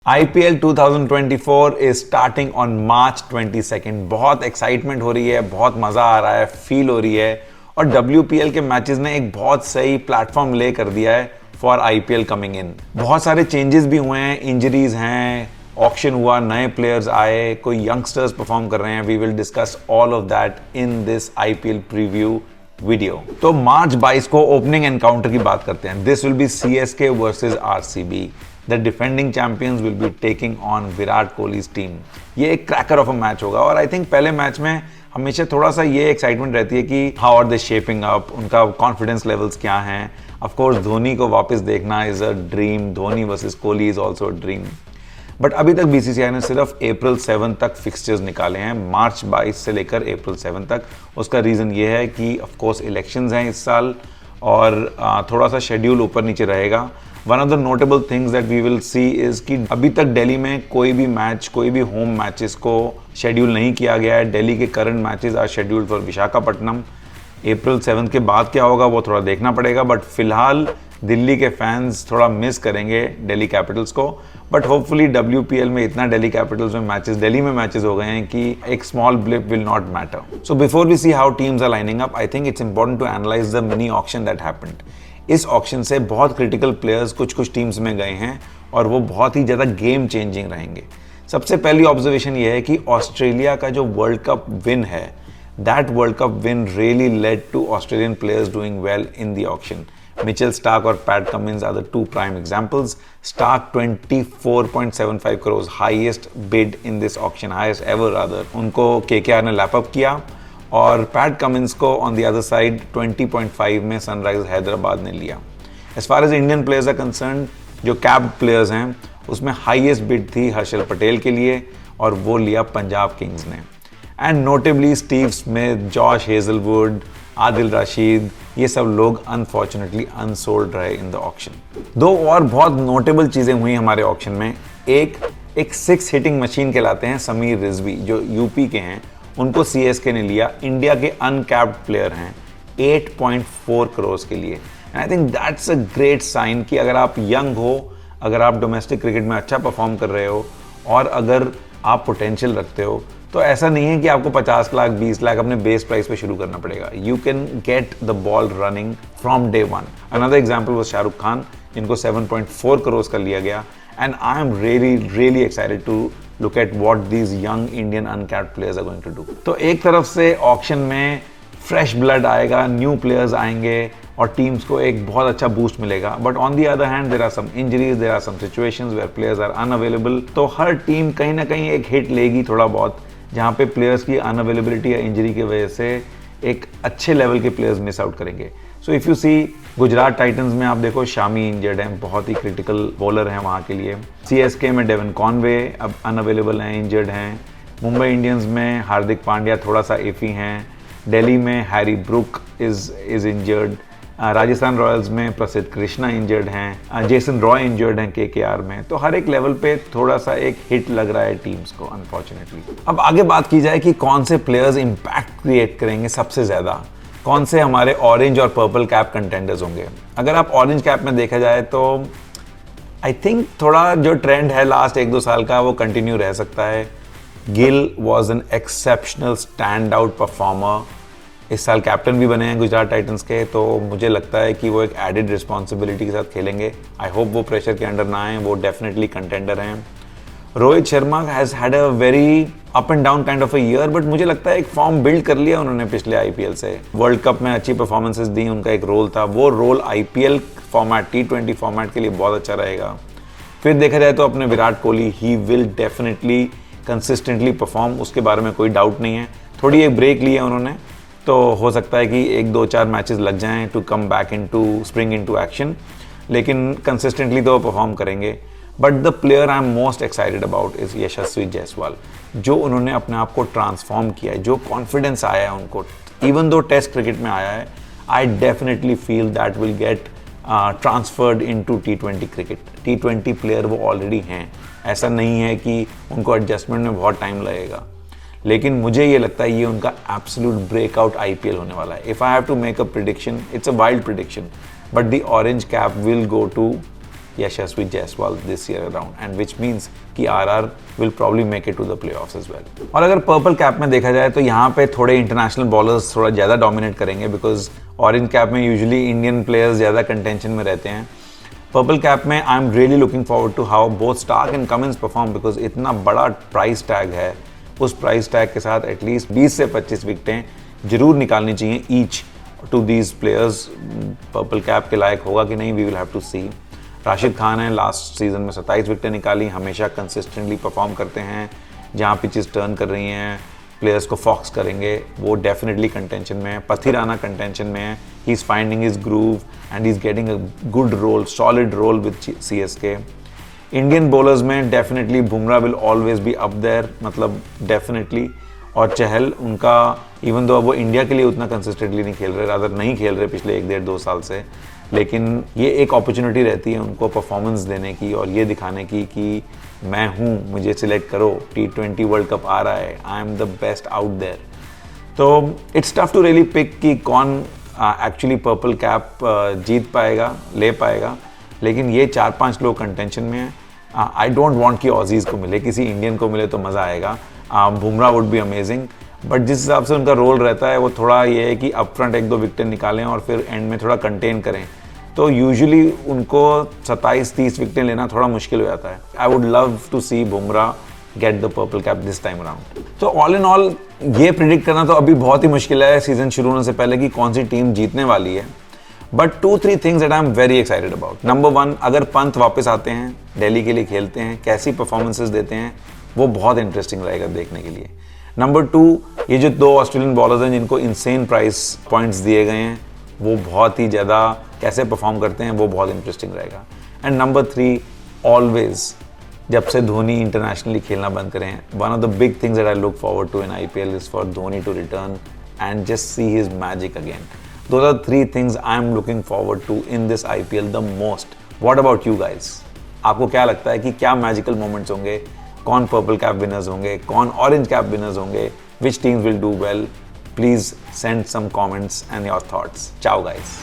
IPL 2024 is starting on March 22nd। बहुत excitement हो रही है, बहुत मज़ा आ रहा है, फील हो रही है और WPL के मैचेस ने एक बहुत सही प्लेटफॉर्म ले कर दिया है फॉर IPL कमिंग इन। बहुत सारे चेंजेस भी हुए हैं, इंजरीज हैं, ऑक्शन हुआ, नए प्लेयर्स आए, कोई यंगस्टर्स परफॉर्म कर रहे हैं। We will discuss all of that in this IPL preview video. तो मार्च 22 को ओपनिंग एनकाउंटर की बात करते हैं। This will be CSK versus RCB। The defending champions will be taking on Virat Kohli's team. ये एक क्रैकर ऑफ अ मैच होगा और आई थिंक पहले मैच में हमेशा थोड़ा सा ये एक्साइटमेंट रहती है कि how are they shaping up, उनका कॉन्फिडेंस लेवल्स क्या हैं। ऑफ कोर्स धोनी को वापस देखना is a dream. Dhoni versus Kohli is also a dream. But अभी तक BCCI ने सिर्फ अप्रैल 7 तक फिक्सचर्स निकाले हैं, मार्च 22 से लेकर अप्रैल 7 तक। उसका रीज़न ये है कि ऑफ कोर्स इलेक्शंस हैं इस साल और थोड़ा सा शेड्यूल ऊपर नीचे रहेगा। One of the notable things that we will see is कि अभी तक दिल्ली में कोई भी मैच, कोई भी होम मैचेस को शेड्यूल नहीं किया गया है। दिल्ली के current matches are scheduled for Visakhapatnam. April 7 के बाद क्या होगा वो थोड़ा देखना पड़ेगा, बट फिलहाल दिल्ली के फैंस थोड़ा मिस करेंगे दिल्ली कैपिटल्स को। बट होपफुली WPL में इतना दिल्ली कैपिटल्स में मैचेस, दिल्ली में मैचेस हो गए हैं कि एक small blip will not matter. So before we see how teams are lining up, I think it's important to analyze the mini auction that happened. इस ऑक्शन से बहुत क्रिटिकल प्लेयर्स कुछ टीम्स में गए हैं और वो बहुत ही ज़्यादा गेम चेंजिंग रहेंगे। सबसे पहली ऑब्जर्वेशन ये है कि ऑस्ट्रेलिया का जो वर्ल्ड कप विन है, that world cup win really led to Australian players doing well in the auction. Mitchell Starc और Pat Cummins are the two prime examples. Starc 24.75 crore highest bid in this auction, highest ever rather, उनको KKR ने lap up किया और Pat Cummins को on the other side 20.5 में Sunrisers Hyderabad ने लिया। As far as Indian players are concern, जो capped players हैं उसमें हाईएस्ट बिड थी हर्षल पटेल के लिए और वो लिया पंजाब किंग्स ने। And notably Steve Smith, Josh Hazlewood, Adil Rashid, ये सब लोग अनफॉर्चुनेटली अनसोल्ड रहे इन द ऑक्शन। दो और बहुत नोटेबल चीज़ें हुई हमारे ऑक्शन में। एक 6 हिटिंग मशीन कहलाते हैं समीर रिजवी, जो यूपी के हैं, उनको CSK ने लिया। इंडिया के अनकैप्ड प्लेयर हैं 8.4 करोड़ के लिए। And I think that's a great sign कि अगर आप यंग हो, अगर आप डोमेस्टिक क्रिकेट में अच्छा परफॉर्म कर रहे हो और अगर आप पोटेंशियल रखते हो, तो ऐसा नहीं है कि आपको 50 लाख 20 लाख अपने बेस प्राइस पे शुरू करना पड़ेगा। You can get the ball running from day one. Another example वो शाहरुख खान, जिनको 7.4 करोड़ का लिया गया। And I am really excited to look at what these young Indian uncapped players are going to do। तो एक तरफ से ऑक्शन में फ्रेश ब्लड आएगा, न्यू प्लेयर्स आएंगे और टीम्स को एक बहुत अच्छा बूस्ट मिलेगा। But on the other hand there are some injuries, there are some situations where players are unavailable. तो हर टीम कहीं ना कहीं एक हिट लेगी थोड़ा बहुत, जहाँ पे प्लेयर्स की अनअवेलेबिलिटी या इंजरी की वजह से एक अच्छे लेवल के प्लेयर्स मिस आउट करेंगे। So if you see Gujarat titans में आप देखो शामी इंजर्ड हैं, बहुत ही क्रिटिकल बॉलर हैं वहाँ के लिए। CSK में डेवन कॉनवे अब अनअवेलेबल हैं, इंजर्ड हैं। मुंबई इंडियंस में हार्दिक पांड्या थोड़ा सा इफ़ी हैं। दिल्ली में Harry Brook is injured. Rajasthan Royals में प्रसिद्ध कृष्णा इंजर्ड हैं। जेसन रॉय इंजर्ड हैं KKR में। तो हर एक लेवल पे थोड़ा सा एक हिट लग रहा है टीम्स को अनफॉर्चुनेटली। अब आगे बात की जाए कि कौन से प्लेयर्स इम्पैक्ट क्रिएट करेंगे सबसे ज़्यादा, कौन से हमारे ऑरेंज और पर्पल कैप कंटेंडर्स होंगे। अगर आप ऑरेंज कैप में देखा जाए तो आई थिंक थोड़ा जो ट्रेंड है लास्ट 1-2 साल का वो कंटिन्यू रह सकता है। Gill was an exceptional stand out performer. इस साल कैप्टन भी बने हैं गुजरात टाइटंस के, तो मुझे लगता है कि वो एक एडिड रिस्पॉन्सिबिलिटी के साथ खेलेंगे। आई होप वो प्रेशर के अंडर ना आए, वो डेफिनेटली कंटेंडर हैं। Rohit Sharma has had a very up and down kind of a year, but मुझे लगता है एक फॉर्म बिल्ड कर लिया उन्होंने पिछले IPL से। वर्ल्ड कप में अच्छी परफॉर्मेंसेस दी, उनका एक रोल था। वो role IPL format, T20 format के लिए बहुत अच्छा रहेगा। फिर देखा जाए तो अपने Virat Kohli, he will definitely consistently perform, उसके बारे में कोई डाउट नहीं है। थोड़ी एक ब्रेक ली है उन्होंने, तो हो सकता है कि 1-2-4 मैचेस लग जाएं to come back into spring into action, लेकिन कंसिस्टेंटली तो वो परफॉर्म करेंगे। But the player I am most excited about is Yashasvi Jaiswal. जो उन्होंने अपने आप को ट्रांसफॉर्म किया है, जो कॉन्फिडेंस आया है उनको, इवन दो टेस्ट क्रिकेट में आया है, I definitely feel that will get transferred into T20 cricket. T20 player वो ऑलरेडी हैं, ऐसा नहीं है कि उनको एडजस्टमेंट में बहुत टाइम लगेगा। लेकिन मुझे ये लगता है ये उनका एब्सोल्यूट ब्रेकआउट IPL होने वाला है। If I have to make a prediction, it's a wild prediction, but the orange cap will go to Yashasvi Jaiswal this year around, and which means कि RR will probably make it to the playoffs as well. और अगर purple cap में देखा जाए तो यहाँ पे थोड़े इंटरनेशनल बॉलर्स थोड़ा ज़्यादा डोमिनेट करेंगे, बिकॉज ऑरेंज कैप में यूजुअली इंडियन प्लेयर्स ज़्यादा कंटेंशन में रहते हैं. पर्पल कैप में I am really looking forward to how both Starc and Cummins perform, because इतना बड़ा प्राइस टैग है. उस प्राइस टैग के साथ एटलीस्ट 20 से 25 विकेटें जरूर निकालनी चाहिए each to these players. Purple cap के लायक होगा कि नहीं, we will have to see. Rashid Khan है, लास्ट सीजन में 27 विकेटें निकाली, हमेशा कंसिस्टेंटली परफॉर्म करते हैं. जहाँ पिचेस टर्न कर रही हैं प्लेयर्स को फॉक्स करेंगे, वो डेफिनेटली कंटेंशन में है. पथिराना कंटेंशन में है. He is finding his groove and he is getting a good role, solid role with CSK. Indian bowlers में definitely Bumrah will always be up there, मतलब डेफिनेटली. और चहल, उनका इवन दो वो इंडिया के लिए उतना कंसिस्टेंटली नहीं खेल रहे, रादर नहीं खेल रहे पिछले 1-1.5-2 साल से, लेकिन ये एक अपॉर्चुनिटी रहती है उनको परफॉर्मेंस देने की और ये दिखाने की कि मैं हूँ, मुझे सिलेक्ट करो, T20 वर्ल्ड कप आ रहा है, I am the best out there. तो it's tough to really pick कि कौन एक्चुअली पर्पल कैप जीत पाएगा, ले पाएगा, लेकिन ये 4-5 लोग कंटेंशन में हैं. आई डोंट वांट कि ऑजीज़ को मिले, किसी इंडियन को मिले तो मज़ा आएगा. Bumrah would be amazing, but जिस हिसाब से उनका रोल रहता है वो थोड़ा ये है कि अप फ्रंट 1-2 विकेट निकालें और फिर एंड में थोड़ा कंटेन करें. तो यूजुअली उनको 27-30 विकेटें लेना थोड़ा मुश्किल हो जाता है. I would love to see Bumrah get the purple cap this time around. तो ऑल इन ऑल ये प्रिडिक्ट करना तो अभी बहुत ही मुश्किल है सीजन शुरू होने से पहले कि कौन सी टीम जीतने वाली है. But 2-3 things that I am very excited about. Number 1, अगर पंत वापस आते हैं, दिल्ली के लिए खेलते हैं, कैसी परफॉर्मेंसेस देते हैं, वो बहुत इंटरेस्टिंग रहेगा देखने के लिए. नंबर 2, ये जो 2 ऑस्ट्रेलियन बॉलर्स हैं जिनको इंसेन प्राइस पॉइंट्स दिए गए हैं, वो बहुत ही ज़्यादा कैसे परफॉर्म करते हैं, वो बहुत इंटरेस्टिंग रहेगा. एंड नंबर 3, ऑलवेज जब से धोनी इंटरनेशनली खेलना बंद करें, one of the big things that I look forward to in IPL is for Dhoni to return and just see his magic again. Those are 3 things I am looking forward to in this IPL the most. What about you guys? आपको क्या लगता है कि क्या magical moments होंगे, कौन purple cap winners होंगे, कौन ऑरेंज कैप विनर्स होंगे, which teams will do well? Please send some comments and your thoughts. Ciao guys.